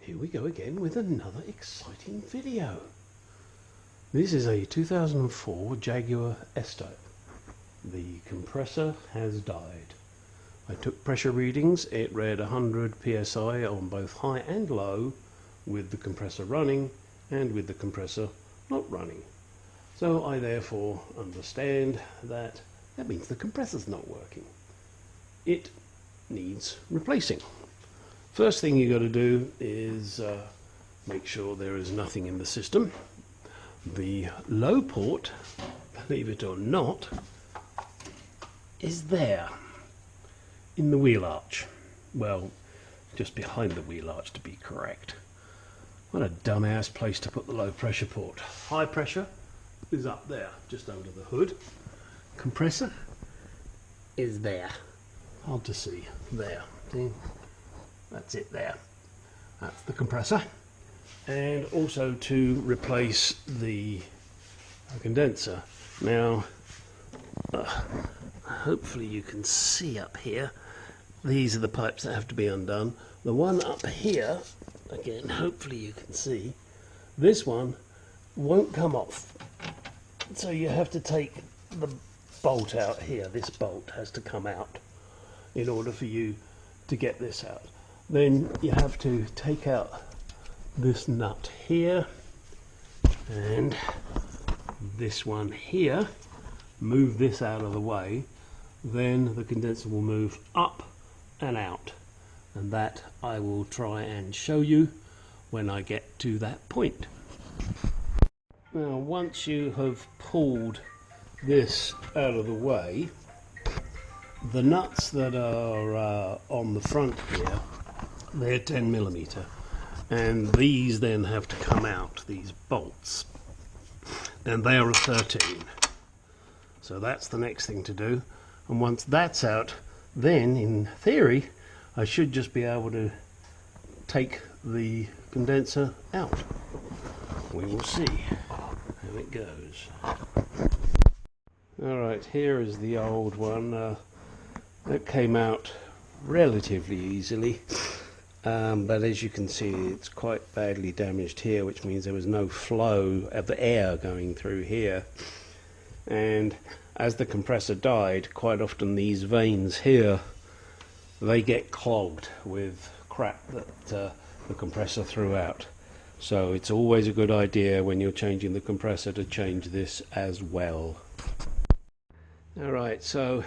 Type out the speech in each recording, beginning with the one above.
Here we go again with another exciting video. This is a 2004 Jaguar S-Type. The compressor has died. I took pressure readings. It read 100 psi on both high and low with the compressor running and with the compressor not running. So I therefore understand that means the compressor's not working. It needs replacing. First thing you got to do is make sure there is nothing in the system. The low port, believe it or not, is there in the wheel arch. Well, just behind the wheel arch to be correct. What a dumbass place to put the low pressure port. High pressure is up there, just under the hood. Compressor is there. Hard to see. There. See? That's it there. That's the compressor. And also to replace the condenser. Now, hopefully you can see up here. These are the pipes that have to be undone. The one up here, again, hopefully you can see, this one won't come off. So you have to take the bolt out here. This bolt has to come out in order for you to get this out. Then you have to take out this nut here and this one here, move this out of the way, then the condenser will move up and out, and that I will try and show you when I get to that point. Now once you have pulled this out of the way, the nuts that are on the front here, they're 10mm, and these then have to come out, these bolts, and they are a 13. So that's the next thing to do, and once that's out, then in theory I should just be able to take the condenser out. We will see how it goes. Alright, here is the old one. That came out relatively easily. But as you can see, it's quite badly damaged here, which means there was no flow of the air going through here. And as the compressor died, quite often these veins here, they get clogged with crap that the compressor threw out. So it's always a good idea when you're changing the compressor to change this as well. Alright, so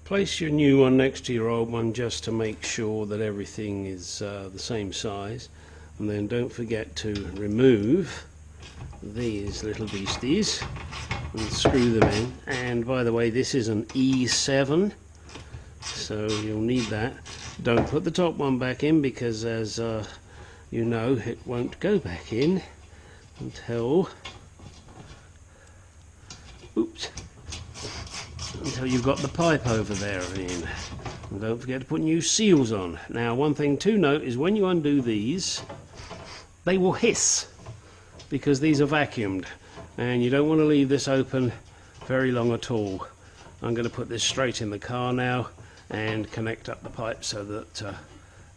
place your new one next to your old one just to make sure that everything is the same size, and then don't forget to remove these little beasties and screw them in. And by the way, this is an E7, so you'll need that. Don't put the top one back in because, as you know, it won't go back in until until you've got the pipe over there in. And don't forget to put new seals on. Now, one thing to note is when you undo these, they will hiss because these are vacuumed, and you don't want to leave this open very long at all. I'm going to put this straight in the car now and connect up the pipe so that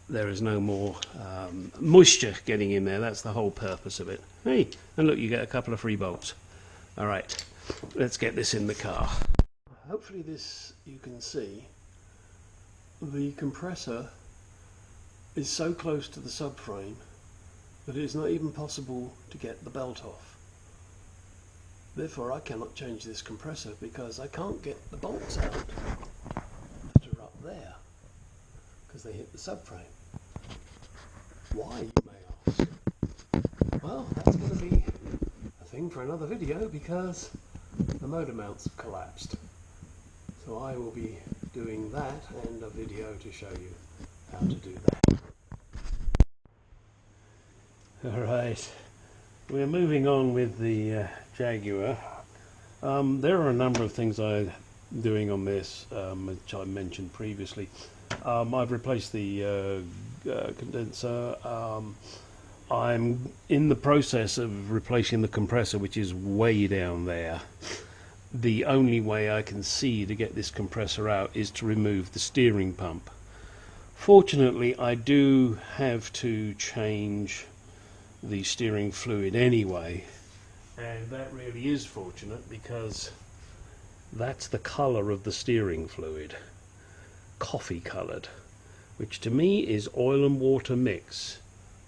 there is no more moisture getting in there. That's the whole purpose of it. Hey, and look, you get a couple of free bolts. Alright, let's get this in the car. Hopefully this you can see, the compressor is so close to the subframe that it is not even possible to get the belt off. Therefore I cannot change this compressor because I can't get the bolts out that are up there because they hit the subframe. Why, you may ask? Well, that's going to be a thing for another video because the motor mounts have collapsed. So I will be doing that and a video to show you how to do that. Alright, we're moving on with the Jaguar. There are a number of things I'm doing on this, which I mentioned previously. I've replaced the condenser. I'm in the process of replacing the compressor, which is way down there. The only way I can see to get this compressor out is to remove the steering pump. Fortunately, I do have to change the steering fluid anyway, and that really is fortunate because that's the colour of the steering fluid, coffee coloured, which to me is oil and water mix.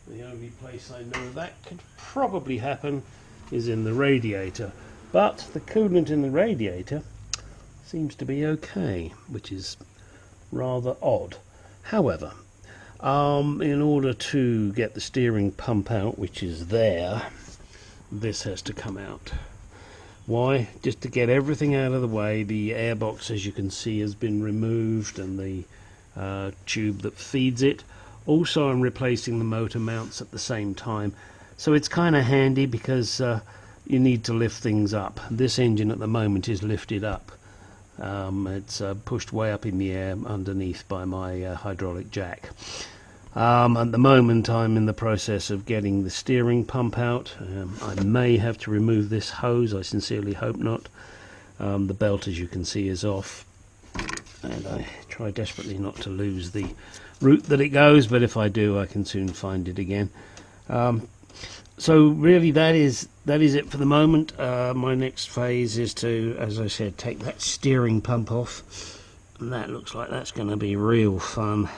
The only place I know that could probably happen is in the radiator, but the coolant in the radiator seems to be okay, which is rather odd. However, in order to get the steering pump out, which is there, this has to come out. Why? Just to get everything out of the way. The airbox, as you can see, has been removed, and the tube that feeds it. Also, I'm replacing the motor mounts at the same time, so it's kind of handy because you need to lift things up. This engine at the moment is lifted up. It's pushed way up in the air underneath by my hydraulic jack. At the moment I'm in the process of getting the steering pump out. I may have to remove this hose, I sincerely hope not. The belt, as you can see, is off, and I try desperately not to lose the route that it goes, but if I do I can soon find it again. So really that is it for the moment. My next phase is to, as I said, take that steering pump off, and that looks like that's going to be real fun.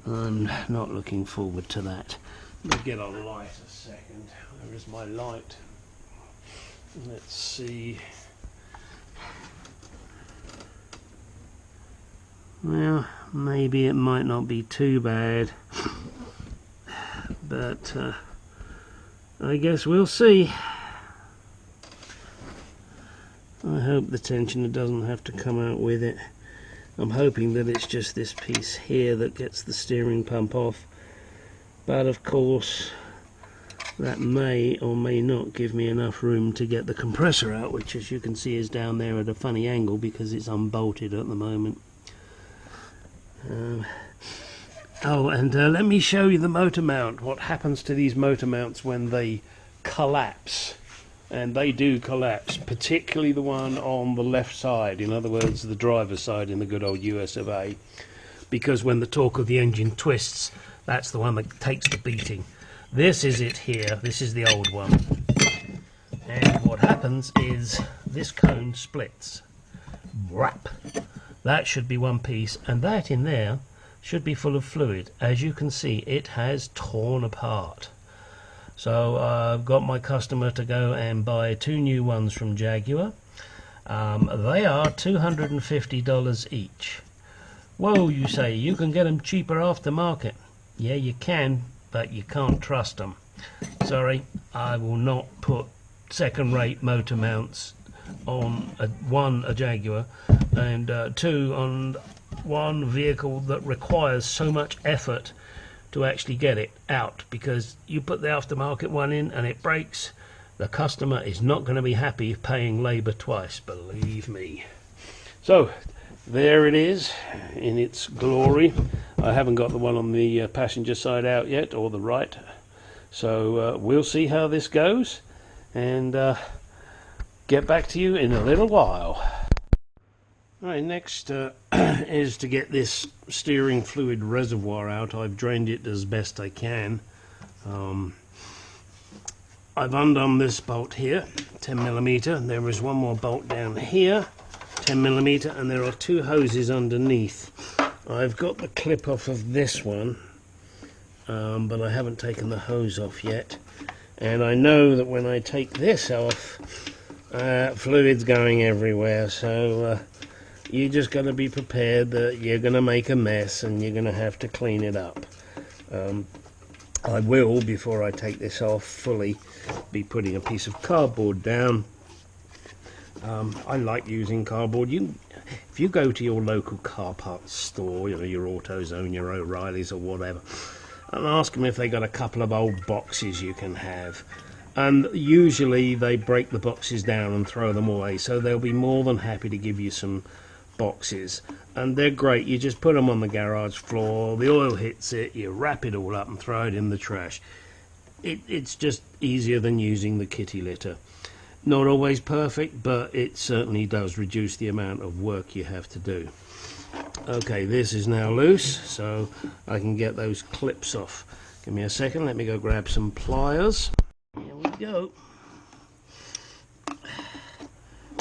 I'm not looking forward to that. Let me get a light a second. Where is my light? Let's see. Well, maybe it might not be too bad, but I guess we'll see. I hope the tensioner doesn't have to come out with it. I'm hoping that it's just this piece here that gets the steering pump off, but of course that may or may not give me enough room to get the compressor out, which, as you can see, is down there at a funny angle because it's unbolted at the moment. Oh, and let me show you the motor mount. What happens to these motor mounts when they collapse? And they do collapse, particularly the one on the left side, in other words the driver's side in the good old US of A, because when the torque of the engine twists, that's the one that takes the beating. This is it here, this is the old one, and what happens is this cone splits. Whap! That should be one piece, and that in there should be full of fluid. As you can see, it has torn apart. So I've got my customer to go and buy 2 new ones from Jaguar. They are $250 each. Whoa, you say, you can get them cheaper aftermarket. Yeah, you can, but you can't trust them. Sorry, I will not put second-rate motor mounts on a Jaguar, and 2 on one vehicle that requires so much effort to actually get it out, because you put the aftermarket one in and it breaks, the customer is not going to be happy paying labour twice, believe me. So there it is in its glory. I haven't got the one on the passenger side out yet, or the right, so we'll see how this goes, and get back to you in a little while. Right, next is to get this steering fluid reservoir out. I've drained it as best I can. I've undone this bolt here, 10mm, and there is one more bolt down here, 10mm, and there are 2 hoses underneath. I've got the clip off of this one, but I haven't taken the hose off yet, and I know that when I take this off, fluid's going everywhere, so you're just going to be prepared that you're going to make a mess and you're going to have to clean it up. I will, before I take this off fully, be putting a piece of cardboard down. I like using cardboard. If you go to your local car parts store, you know, your AutoZone, your O'Reilly's or whatever, and ask them if they got a couple of old boxes you can have. And usually they break the boxes down and throw them away, so they'll be more than happy to give you some boxes, and they're great. You just put them on the garage floor, the oil hits it, you wrap it all up and throw it in the trash. It's just easier than using the kitty litter. Not always perfect, but it certainly does reduce the amount of work you have to do. Okay, this is now loose, so I can get those clips off. Give me a second, let me go grab some pliers. Here we go.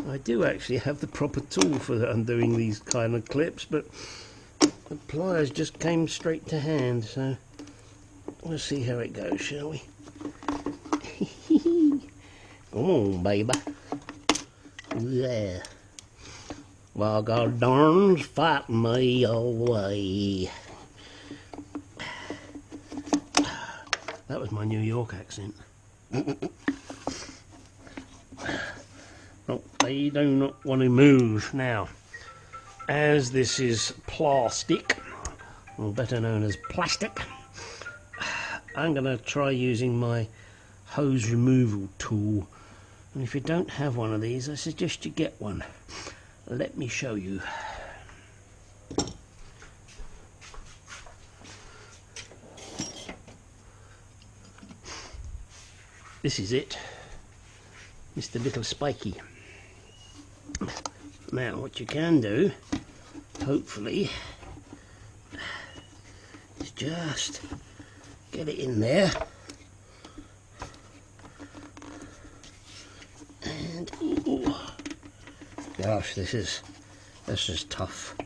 I do actually have the proper tool for undoing these kind of clips, but the pliers just came straight to hand, so we'll see how it goes, shall we? Come on, baby. Yeah. Well, God darn's fight me away. That was my New York accent. Oh, they do not want to move. Now, as this is plastic, or better known as plastic, I'm going to try using my hose removal tool. And if you don't have one of these, I suggest you get one. Let me show you. This is it, Mr. Little Spiky. Now what you can do, hopefully, is just get it in there. And ooh, gosh, this is tough.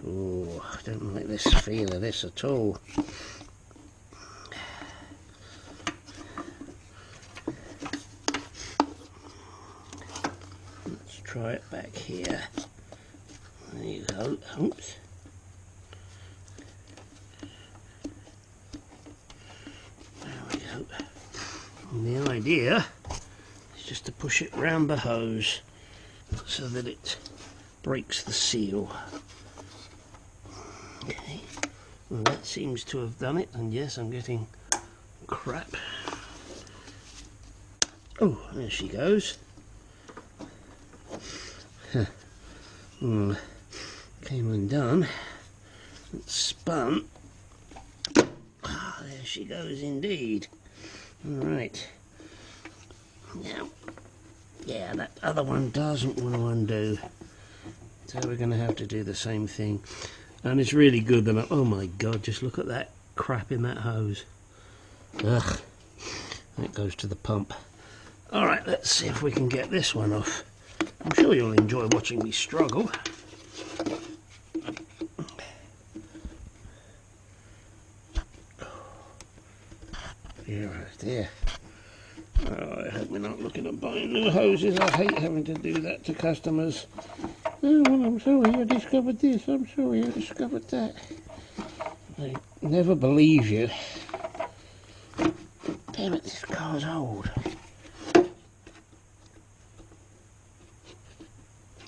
Ooh, I don't like this feel of this at all. Let's try it back here. There you go. Oops. There we go. And the idea is just to push it round the hose so that it breaks the seal. Okay, well, that seems to have done it, and yes, I'm getting crap. Oh, there she goes. Came undone. It's spun. Ah, there she goes indeed. Alright. Now, yeah, that other one doesn't want to undo. So we're going to have to do the same thing. And it's really good that oh my god, just look at that crap in that hose. Ugh. That goes to the pump. Alright, let's see if we can get this one off. I'm sure you'll enjoy watching me struggle. Yeah, right there. Oh, I hope we're not looking at buying new hoses. I hate having to do that to customers. Oh, well, I'm sorry I discovered this. I'm sorry I discovered that. They never believe you. Damn it, this car's old.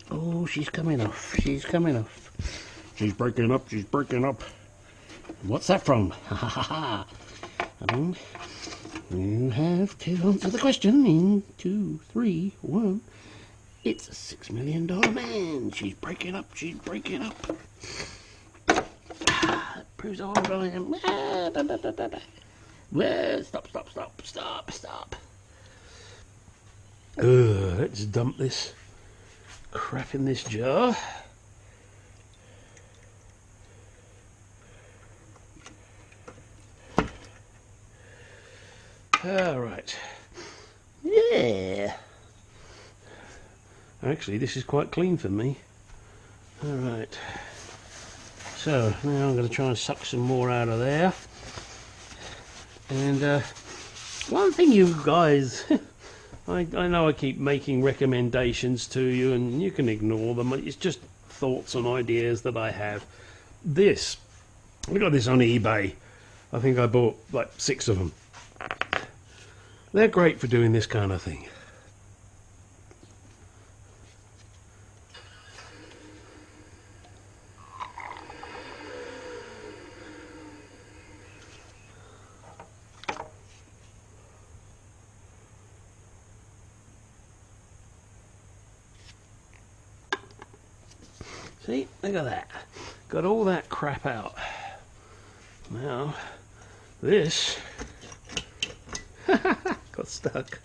Oh, she's coming off. She's coming off. She's breaking up. She's breaking up. What's that from? Ha ha ha ha. You have to answer the question in 2, 3, 1. It's a $6 million man. She's breaking up. She's breaking up. That proves how old I am. Well, stop, stop, stop, stop, stop. Let's dump this crap in this jar. Alright. Yeah. Actually, this is quite clean for me. Alright. So, now I'm going to try and suck some more out of there. And one thing you guys... I know I keep making recommendations to you and you can ignore them. It's just thoughts and ideas that I have. This, I got this on eBay. I think I bought like 6 of them. They're great for doing this kind of thing. See, look at that. Got all that crap out. Now, this got stuck.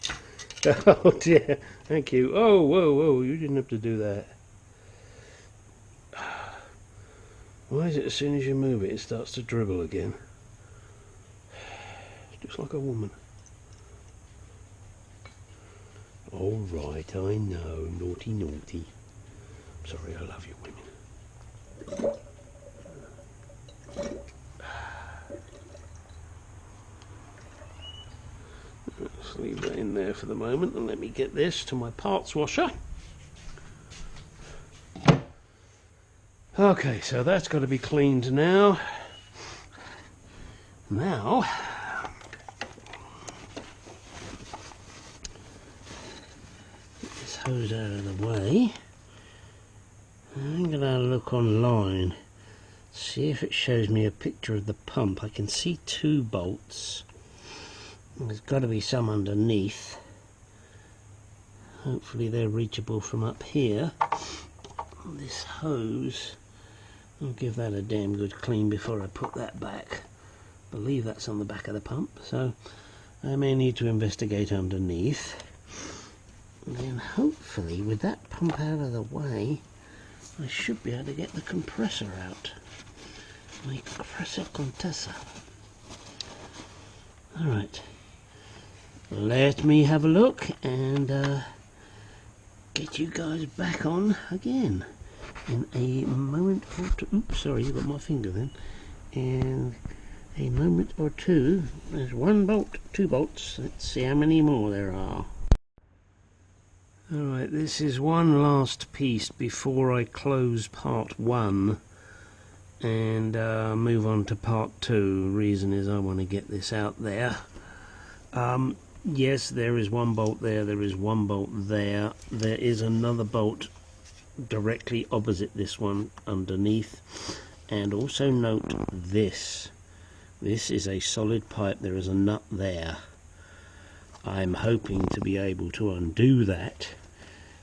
Oh dear, thank you. Oh, whoa, whoa, you didn't have to do that. Why is it as soon as you move it, it starts to dribble again? Just like a woman. All right, I know, naughty, naughty. Sorry, I love you, women. Let's leave that in there for the moment and let me get this to my parts washer. Okay, so that's got to be cleaned now. Now, get this hose out of the way. I'm going to look online, see if it shows me a picture of the pump. I can see 2 bolts. There's got to be some underneath. Hopefully they're reachable from up here. This hose, I'll give that a damn good clean before I put that back. I believe that's on the back of the pump, so I may need to investigate underneath. And then hopefully with that pump out of the way, I should be able to get the compressor out. My compressor Condenser. Alright, let me have a look and get you guys back on again in a moment or two. Oops, sorry, you got my finger then. In a moment or two. There's 1 bolt, 2 bolts. Let's see how many more there are. Alright, this is one last piece before I close part 1 and move on to part 2. Reason is I want to get this out there. Yes, there is 1 bolt there, there is 1 bolt there. There is another bolt directly opposite this one underneath. And also note this. This is a solid pipe, there is a nut there. I'm hoping to be able to undo that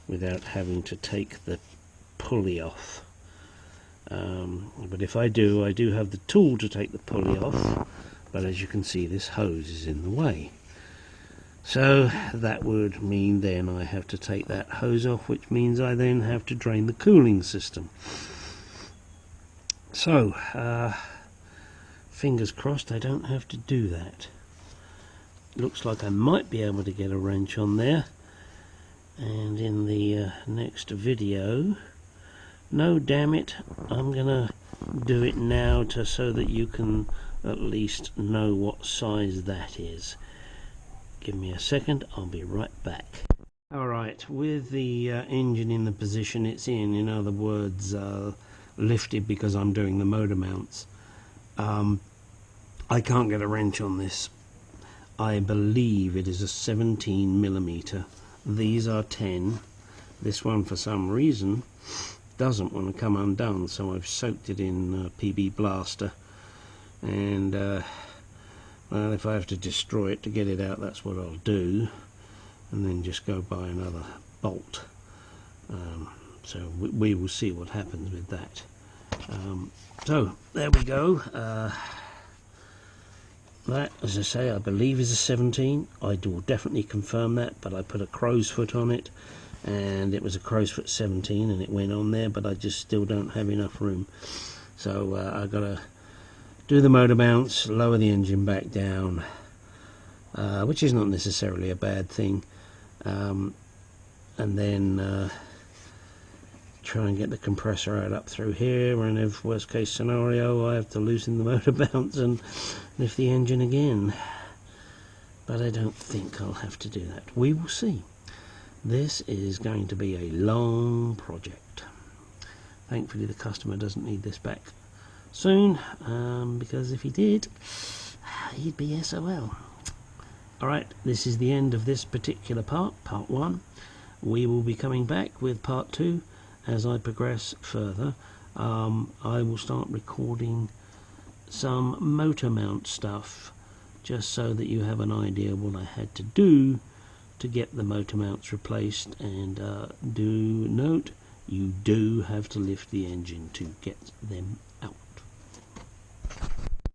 without having to take the pulley off. But if I do have the tool to take the pulley off, but as you can see this hose is in the way. So that would mean then I have to take that hose off, which means I then have to drain the cooling system. So, fingers crossed I don't have to do that. Looks like I might be able to get a wrench on there. And in the next video, no damn it, I'm gonna do it now so that you can at least know what size that is. Give me a second, I'll be right back. Alright, with the engine in the position it's in other words lifted because I'm doing the motor mounts, I can't get a wrench on this. I believe it is a 17mm. These are 10. This one for some reason doesn't want to come undone, so I've soaked it in PB Blaster, and well, if I have to destroy it to get it out, that's what I'll do, and then just go buy another bolt. So we will see what happens with that. So there we go. That, as I say, I believe is a 17. I will definitely confirm that, but I put a crow's foot on it, and it was a crow's foot 17, and it went on there, but I just still don't have enough room. So I've got to do the motor mounts, lower the engine back down, which is not necessarily a bad thing, and then try and get the compressor out up through here, and if worst case scenario I have to loosen the motor mounts and lift the engine again, but I don't think I'll have to do that. We will see. This is going to be a long project. Thankfully the customer doesn't need this back soon, because if he did, he'd be SOL. Alright, this is the end of this particular part 1. We will be coming back with part 2 as I progress further. I will start recording some motor mount stuff, just so that you have an idea what I had to do to get the motor mounts replaced. And do note, you do have to lift the engine to get them